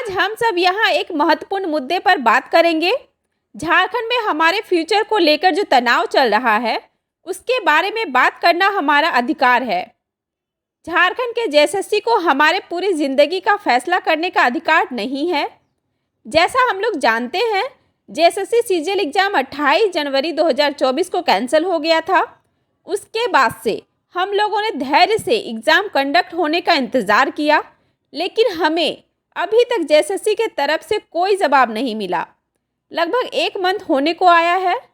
आज हम सब यहाँ एक महत्वपूर्ण मुद्दे पर बात करेंगे। झारखंड में हमारे फ्यूचर को लेकर जो तनाव चल रहा है, उसके बारे में बात करना हमारा अधिकार है। झारखंड के जेएसएससी को हमारे पूरी ज़िंदगी का फैसला करने का अधिकार नहीं है। जैसा हम लोग जानते हैं, जेएसएससी सीजीएल एग्ज़ाम 28 जनवरी 2024 को कैंसिल हो गया था। उसके बाद से हम लोगों ने धैर्य से एग्ज़ाम कंडक्ट होने का इंतज़ार किया, लेकिन हमें अभी तक जेएसएससी के तरफ से कोई जवाब नहीं मिला। लगभग 1 मंथ होने को आया है।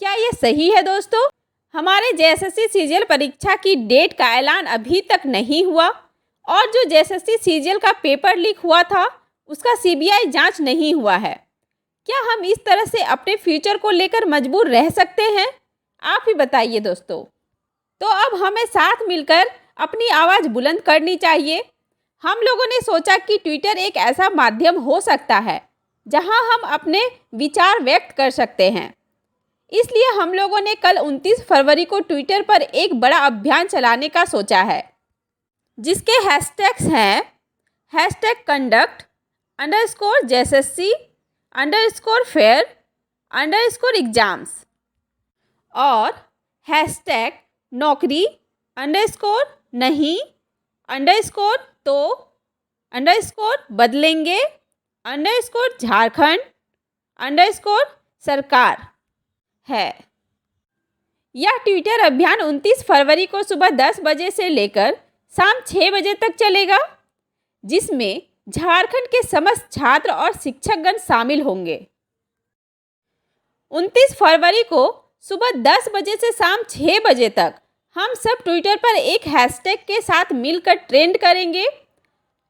क्या ये सही है दोस्तों? हमारे जेएसएससी सीजीएल परीक्षा की डेट का ऐलान अभी तक नहीं हुआ और जो जेएसएससी सीजीएल का पेपर लीक हुआ था, उसका सीबीआई जांच नहीं हुआ है। क्या हम इस तरह से अपने फ्यूचर को लेकर मजबूर रह सकते हैं? आप ही बताइए दोस्तों। तो अब हमें साथ मिलकर अपनी आवाज़ बुलंद करनी चाहिए। हम लोगों ने सोचा कि ट्विटर एक ऐसा माध्यम हो सकता है जहां हम अपने विचार व्यक्त कर सकते हैं। इसलिए हम लोगों ने कल 29 फरवरी को ट्विटर पर एक बड़ा अभियान चलाने का सोचा है, जिसके हैशटैग्स हैं #conduct_JSSC_fair_exams और #नौकरी_तो-बदलेंगे_झारखंड_सरकार है। यह ट्विटर अभियान 29 फरवरी को सुबह 10 बजे से लेकर शाम 6 बजे तक चलेगा, जिसमें झारखंड के समस्त छात्र और शिक्षकगण शामिल होंगे। 29 फरवरी को सुबह 10 बजे से शाम 6 बजे तक हम सब ट्विटर पर एक हैशटैग के साथ मिलकर ट्रेंड करेंगे।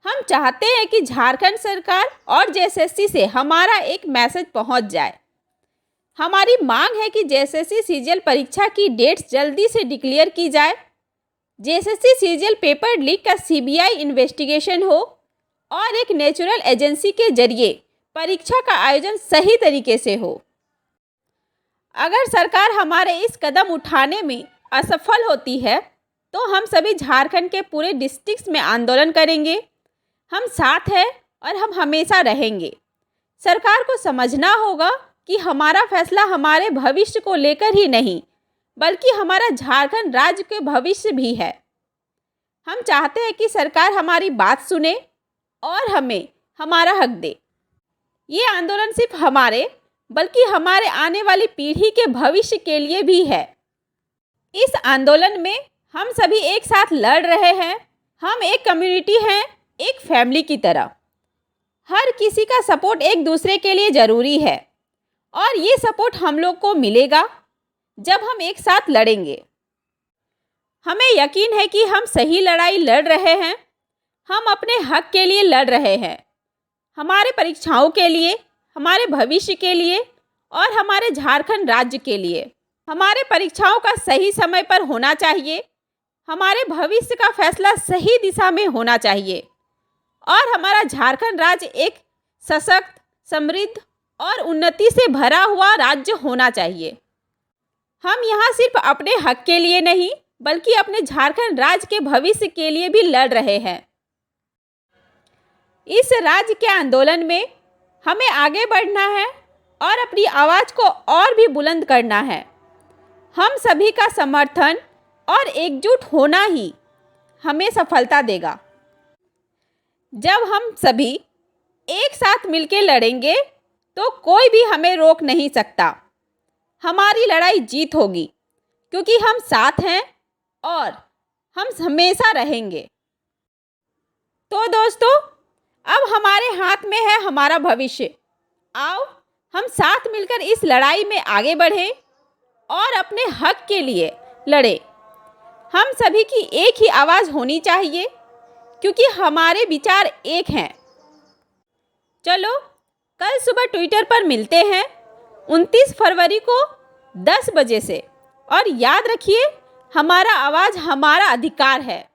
हम चाहते हैं कि झारखंड सरकार और जेएसएससी से हमारा एक मैसेज पहुंच जाए। हमारी मांग है कि जेएसएससी सीजीएल परीक्षा की डेट्स जल्दी से डिक्लेयर की जाए, जेएसएससी सीजीएल पेपर लीक का सीबीआई इन्वेस्टिगेशन हो और एक नेचुरल एजेंसी के जरिए परीक्षा का आयोजन सही तरीके से हो। अगर सरकार हमारे इस कदम उठाने में असफल होती है, तो हम सभी झारखंड के पूरे डिस्ट्रिक्ट्स में आंदोलन करेंगे। हम साथ हैं और हम हमेशा रहेंगे। सरकार को समझना होगा कि हमारा फैसला हमारे भविष्य को लेकर ही नहीं, बल्कि हमारा झारखंड राज्य के भविष्य भी है। हम चाहते हैं कि सरकार हमारी बात सुने और हमें हमारा हक दे। ये आंदोलन सिर्फ हमारे बल्कि हमारे आने वाली पीढ़ी के भविष्य के लिए भी है। इस आंदोलन में हम सभी एक साथ लड़ रहे हैं। हम एक कम्युनिटी हैं, एक फैमिली की तरह। हर किसी का सपोर्ट एक दूसरे के लिए ज़रूरी है और ये सपोर्ट हम लोग को मिलेगा जब हम एक साथ लड़ेंगे। हमें यकीन है कि हम सही लड़ाई लड़ रहे हैं। हम अपने हक के लिए लड़ रहे हैं, हमारे परीक्षाओं के लिए, हमारे भविष्य के लिए और हमारे झारखंड राज्य के लिए। हमारे परीक्षाओं का सही समय पर होना चाहिए, हमारे भविष्य का फैसला सही दिशा में होना चाहिए और हमारा झारखंड राज्य एक सशक्त, समृद्ध और उन्नति से भरा हुआ राज्य होना चाहिए। हम यहाँ सिर्फ अपने हक के लिए नहीं, बल्कि अपने झारखंड राज्य के भविष्य के लिए भी लड़ रहे हैं। इस राज्य के आंदोलन में हमें आगे बढ़ना है और अपनी आवाज़ को और भी बुलंद करना है। हम सभी का समर्थन और एकजुट होना ही हमें सफलता देगा। जब हम सभी एक साथ मिलकर लड़ेंगे, तो कोई भी हमें रोक नहीं सकता। हमारी लड़ाई जीत होगी, क्योंकि हम साथ हैं और हम हमेशा रहेंगे। तो दोस्तों, अब हमारे हाथ में है हमारा भविष्य। आओ हम साथ मिलकर इस लड़ाई में आगे बढ़ें और अपने हक के लिए लड़ें। हम सभी की एक ही आवाज़ होनी चाहिए, क्योंकि हमारे विचार एक हैं। चलो कल सुबह ट्विटर पर मिलते हैं 29 फरवरी को 10 बजे से। और याद रखिए, हमारा आवाज़ हमारा अधिकार है।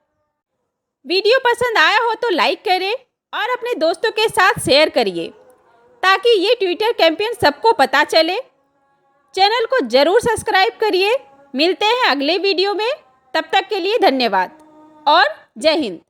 वीडियो पसंद आया हो तो लाइक करें और अपने दोस्तों के साथ शेयर करिए, ताकि ये ट्विटर कैंपेन सबको पता चले। चैनल को ज़रूर सब्सक्राइब करिए। मिलते हैं अगले वीडियो में। तब तक के लिए धन्यवाद और जय हिंद।